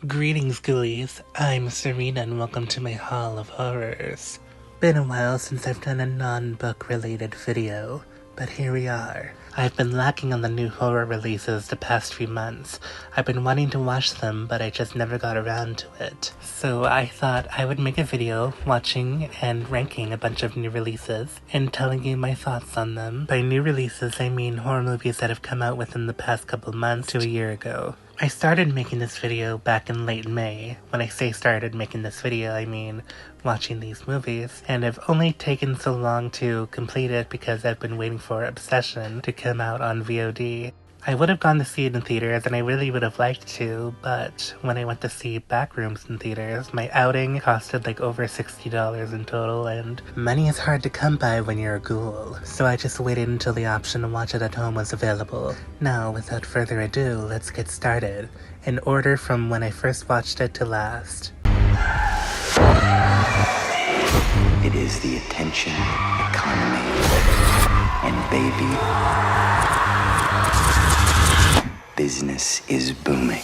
Greetings, ghoulies. I'm Serena and welcome to my Hall of Horrors. Been a while since I've done a non-book related video, but here we are. I've been lacking on the new horror releases the past few months. I've been wanting to watch them, but I just never got around to it. So I thought I would make a video watching and ranking a bunch of new releases and telling you my thoughts on them. By new releases, I mean horror movies that have come out within the past couple months to a year ago. I started making this video back in late May. When I say started making this video, I mean watching these movies, and I've only taken so long to complete it because I've been waiting for Obsession to come out on VOD. I would have gone to see it in theaters, and I really would have liked to, but when I went to see Backrooms in theaters, my outing costed like over $60 in total, and money is hard to come by when you're a ghoul, so I just waited until the option to watch it at home was available. Now, without further ado, let's get started, in order from when I first watched it to last. It is the attention economy, and baby, business is booming.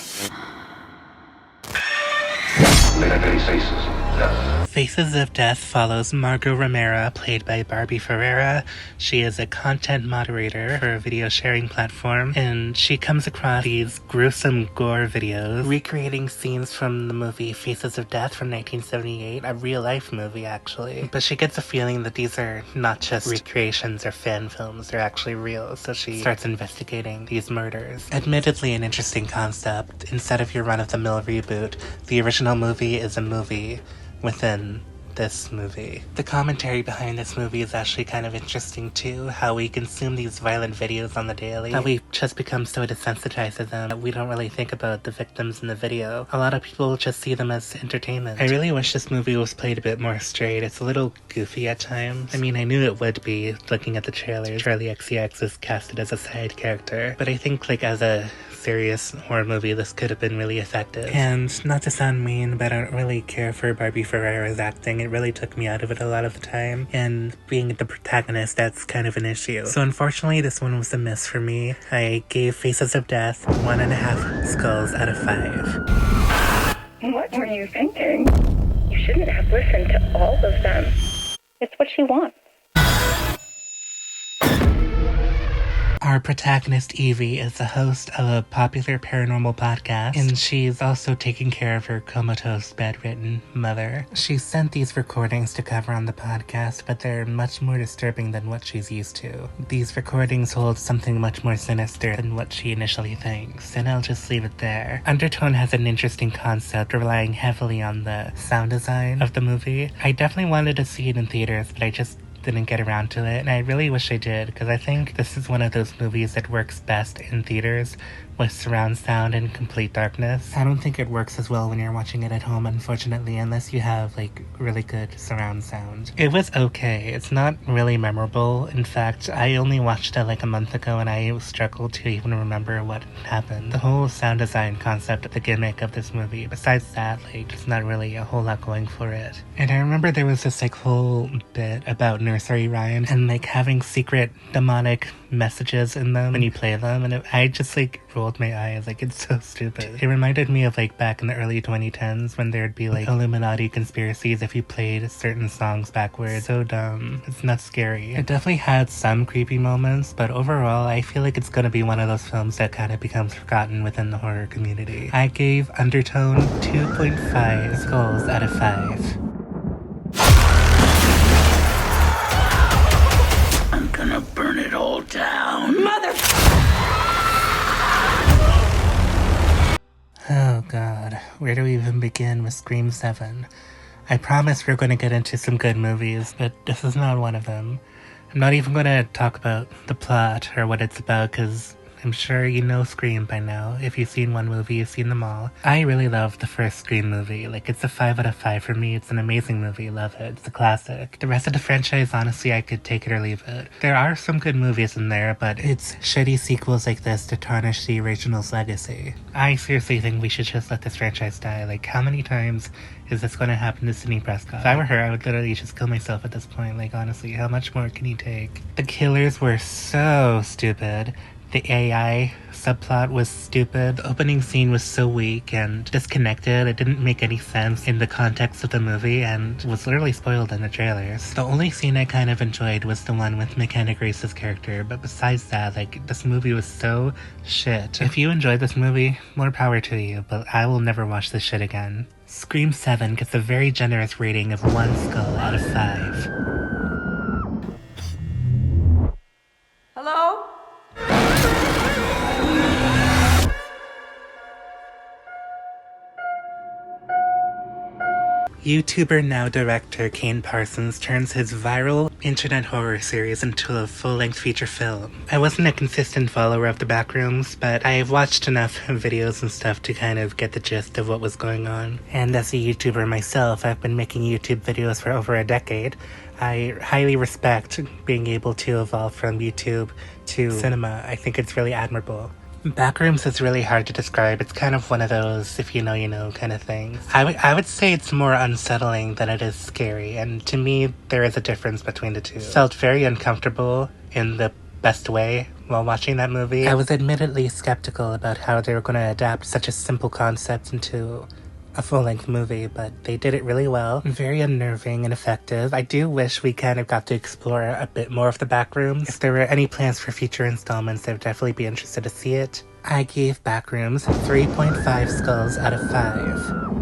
Faces of Death follows Margot Romero, played by Barbie Ferreira. She is a content moderator for a video sharing platform, and she comes across these gruesome gore videos recreating scenes from the movie Faces of Death from 1978, a real-life movie actually. But she gets a feeling that these are not just recreations or fan films, they're actually real, so she starts investigating these murders. Admittedly an interesting concept. Instead of your run-of-the-mill reboot, the original movie is a movie within this movie. The commentary behind this movie is actually kind of interesting too, how we consume these violent videos on the daily, how we just become so desensitized to them that we don't really think about the victims in the video. A lot of people just see them as entertainment. I really wish this movie was played a bit more straight. It's a little goofy at times. I mean, I knew it would be, looking at the trailers. Charlie XCX is casted as a side character, but I think like as a serious horror movie, this could have been really effective. And not to sound mean, but I don't really care for Barbie Ferreira's acting. It really took me out of it a lot of the time, and being the protagonist, that's kind of an issue. So unfortunately, this one was a miss for me. I gave Faces of Death 1.5 skulls out of 5. What were you thinking? You shouldn't have listened to all of them. It's what she wants. Our protagonist, Evie, is the host of a popular paranormal podcast, and she's also taking care of her comatose, bedridden mother. She sent these recordings to cover on the podcast, but they're much more disturbing than what she's used to. These recordings hold something much more sinister than what she initially thinks, and I'll just leave it there. Undertone has an interesting concept, relying heavily on the sound design of the movie. I definitely wanted to see it in theaters, but I just didn't get around to it, and I really wish I did, because I think this is one of those movies that works best in theaters with surround sound and complete darkness. I don't think it works as well when you're watching it at home, unfortunately, unless you have like really good surround sound. It was okay. It's not really memorable. In fact, I only watched it like a month ago and I struggled to even remember what happened. The whole sound design concept, the gimmick of this movie, besides that, like, there's not really a whole lot going for it. And I remember there was this like whole bit about nursery rhymes and like having secret demonic messages in them when you play them, and I just like rolled my eyes, like, it's so stupid. It reminded me of like back in the early 2010s when there'd be like Illuminati conspiracies if you played certain songs backwards. So dumb. It's not scary. It definitely had some creepy moments, but overall I feel like it's gonna be one of those films that kind of becomes forgotten within the horror community. I gave Undertone 2.5 skulls out of 5. I'm gonna burn it all down. Mother... Oh god, where do we even begin with Scream 7? I promise we're going to get into some good movies, but this is not one of them. I'm not even going to talk about the plot or what it's about, because I'm sure you know Scream by now. If you've seen one movie, you've seen them all. I really love the first Scream movie. Like, it's a 5 out of 5 for me. It's an amazing movie. Love it. It's a classic. The rest of the franchise, honestly, I could take it or leave it. There are some good movies in there, but it's shitty sequels like this to tarnish the original's legacy. I seriously think we should just let this franchise die. Like, how many times is this going to happen to Sidney Prescott? If I were her, I would literally just kill myself at this point. Like, honestly, how much more can you take? The killers were so stupid. The AI subplot was stupid. The opening scene was so weak and disconnected. It didn't make any sense in the context of the movie and was literally spoiled in the trailers. The only scene I kind of enjoyed was the one with McKenna Grace's character, but besides that, like, this movie was so shit. If you enjoyed this movie, more power to you, but I will never watch this shit again. Scream 7 gets a very generous rating of 1 skull out of 5. Hello? YouTuber now director Kane Parsons turns his viral internet horror series into a full-length feature film. I wasn't a consistent follower of the Backrooms, but I've watched enough videos and stuff to kind of get the gist of what was going on. And as a YouTuber myself, I've been making YouTube videos for over a decade. I highly respect being able to evolve from YouTube to cinema. I think it's really admirable. Backrooms is really hard to describe. It's kind of one of those if you know, you know kind of things. I would say it's more unsettling than it is scary, and to me, there is a difference between the two. Felt very uncomfortable in the best way while watching that movie. I was admittedly skeptical about how they were going to adapt such a simple concept into a full-length movie, but they did it really well. Very unnerving and effective. I do wish we kind of got to explore a bit more of the Backrooms. If there were any plans for future installments, I would definitely be interested to see it. I gave Backrooms 3.5 skulls out of 5.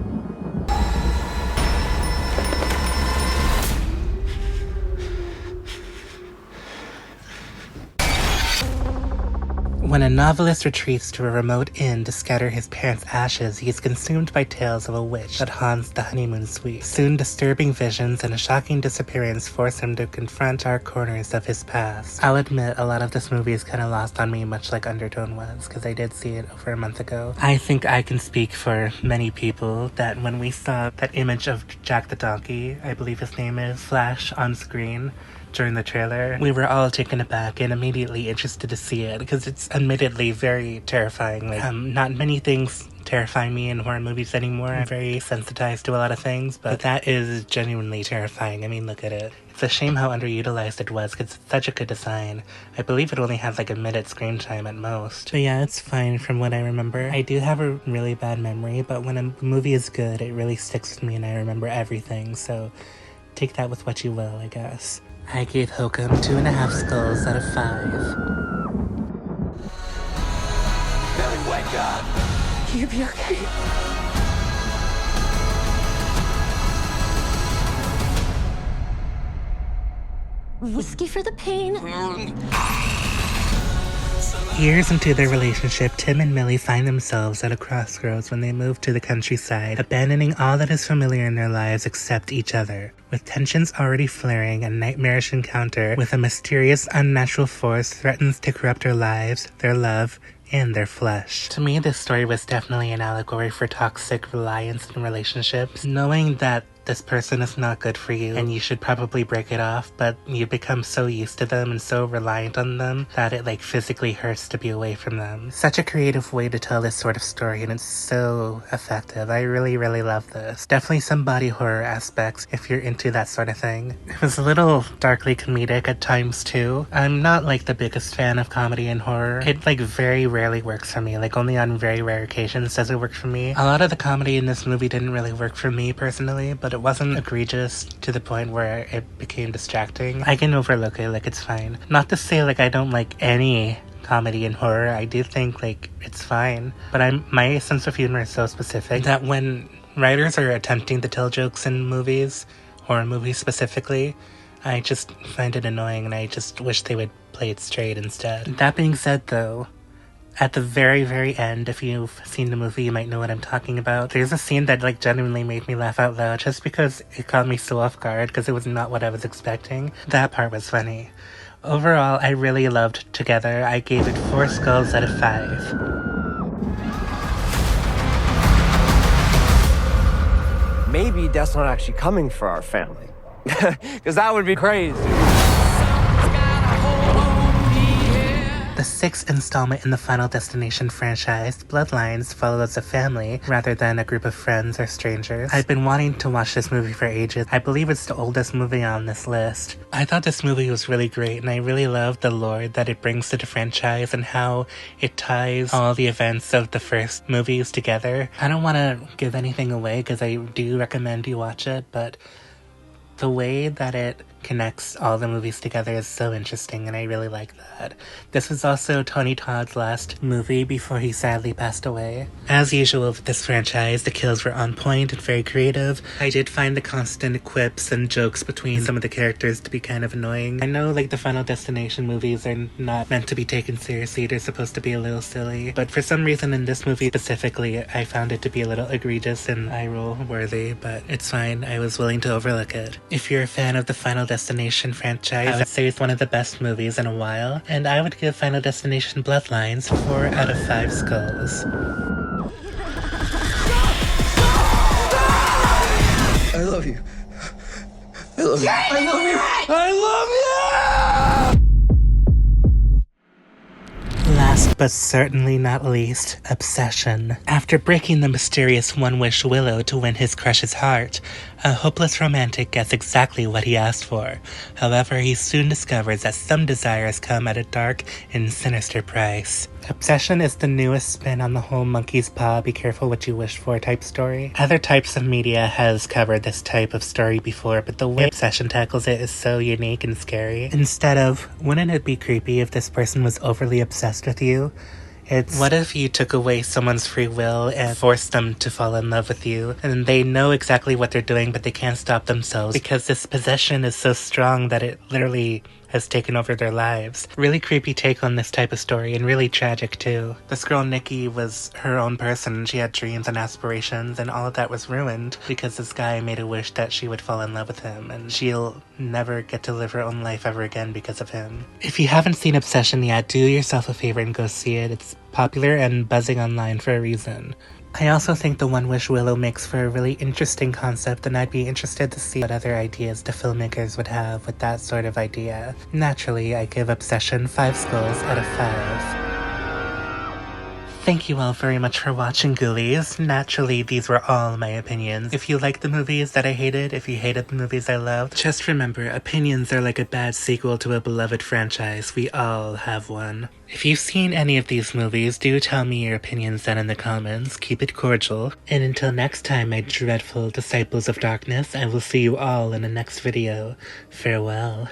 When a novelist retreats to a remote inn to scatter his parents' ashes, he is consumed by tales of a witch that haunts the honeymoon suite. Soon disturbing visions and a shocking disappearance force him to confront dark corners of his past. I'll admit, a lot of this movie is kind of lost on me, much like Undertone was, because I did see it over a month ago. I think I can speak for many people that when we saw that image of Jack the Donkey, I believe his name is, flash on screen during the trailer, we were all taken aback and immediately interested to see it, because it's admittedly very terrifying. Like, not many things terrify me in horror movies anymore. I'm very sensitized to a lot of things, but that is genuinely terrifying. I mean, look at it. It's a shame how underutilized it was, because it's such a good design. I believe it only has like a minute screen time at most. But yeah, it's fine from what I remember. I do have a really bad memory, but when a movie is good, it really sticks with me and I remember everything, so take that with what you will, I guess. I gave Hokum 2.5 skulls out of 5. Billy, wake up! You'll be okay. Whiskey for the pain. Years into their relationship, Tim and Millie find themselves at a crossroads when they move to the countryside, abandoning all that is familiar in their lives except each other. With tensions already flaring, a nightmarish encounter with a mysterious, unnatural force threatens to corrupt their lives, their love, and their flesh. To me, this story was definitely an allegory for toxic reliance in relationships. Knowing that this person is not good for you and you should probably break it off, but you become so used to them and so reliant on them that it like physically hurts to be away from them. Such a creative way to tell this sort of story, and it's so effective. I really, really love this. Definitely some body horror aspects if you're into that sort of thing. It was a little darkly comedic at times too. I'm not like the biggest fan of comedy and horror. It like very rarely works for me. Like only on very rare occasions does it work for me. A lot of the comedy in this movie didn't really work for me personally, but it wasn't egregious to the point where it became distracting. I can overlook it, like it's fine. Not to say like I don't like any comedy and horror. I do think like it's fine, but my sense of humor is so specific that when writers are attempting to tell jokes in movies, horror movies specifically, I just find it annoying and I just wish they would play it straight instead. That being said though, at the very, very end, if you've seen the movie, you might know what I'm talking about. There's a scene that like genuinely made me laugh out loud just because it caught me so off guard because it was not what I was expecting. That part was funny. Overall, I really loved Together. I gave it 4 skulls out of 5. Maybe Death's not actually coming for our family. Because that would be crazy. The 6th installment in the Final Destination franchise, Bloodlines, follows a family rather than a group of friends or strangers. I've been wanting to watch this movie for ages. I believe it's the oldest movie on this list. I thought this movie was really great, and I really love the lore that it brings to the franchise and how it ties all the events of the first movies together. I don't want to give anything away because I do recommend you watch it, but the way that it connects all the movies together is so interesting, and I really like that. This was also Tony Todd's last movie before he sadly passed away. As usual with this franchise, the kills were on point and very creative. I did find the constant quips and jokes between some of the characters to be kind of annoying. I know like the Final Destination movies are not meant to be taken seriously, they're supposed to be a little silly, but for some reason in this movie specifically, I found it to be a little egregious and eye-roll worthy, but it's fine, I was willing to overlook it. If you're a fan of the Final Destination franchise, I would say it's one of the best movies in a while, and I would give Final Destination Bloodlines 4 out of 5 skulls. I love you. I love you. I love you. I love you! Last but certainly not least, Obsession. After breaking the mysterious One-Wish Willow to win his crush's heart, a hopeless romantic gets exactly what he asked for. However, he soon discovers that some desires come at a dark and sinister price. Obsession is the newest spin on the whole monkey's paw, be careful what you wish for type story. Other types of media has covered this type of story before, but the way Obsession tackles it is so unique and scary. Instead of, wouldn't it be creepy if this person was overly obsessed with you? It's, what if you took away someone's free will and forced them to fall in love with you, and they know exactly what they're doing, but they can't stop themselves because this possession is so strong that it literally has taken over their lives. Really creepy take on this type of story, and really tragic too. This girl Nikki was her own person. She had dreams and aspirations, and all of that was ruined because this guy made a wish that she would fall in love with him, and she'll never get to live her own life ever again because of him. If you haven't seen Obsession yet, do yourself a favor and go see it. It's popular and buzzing online for a reason. I also think the One-Wish Willow makes for a really interesting concept, and I'd be interested to see what other ideas the filmmakers would have with that sort of idea. Naturally, I give Obsession 5 skulls out of 5. Thank you all very much for watching, Ghoulies. Naturally, these were all my opinions. If you liked the movies that I hated, if you hated the movies I loved, just remember, opinions are like a bad sequel to a beloved franchise. We all have one. If you've seen any of these movies, do tell me your opinions down in the comments. Keep it cordial. And until next time, my dreadful disciples of darkness, I will see you all in the next video. Farewell.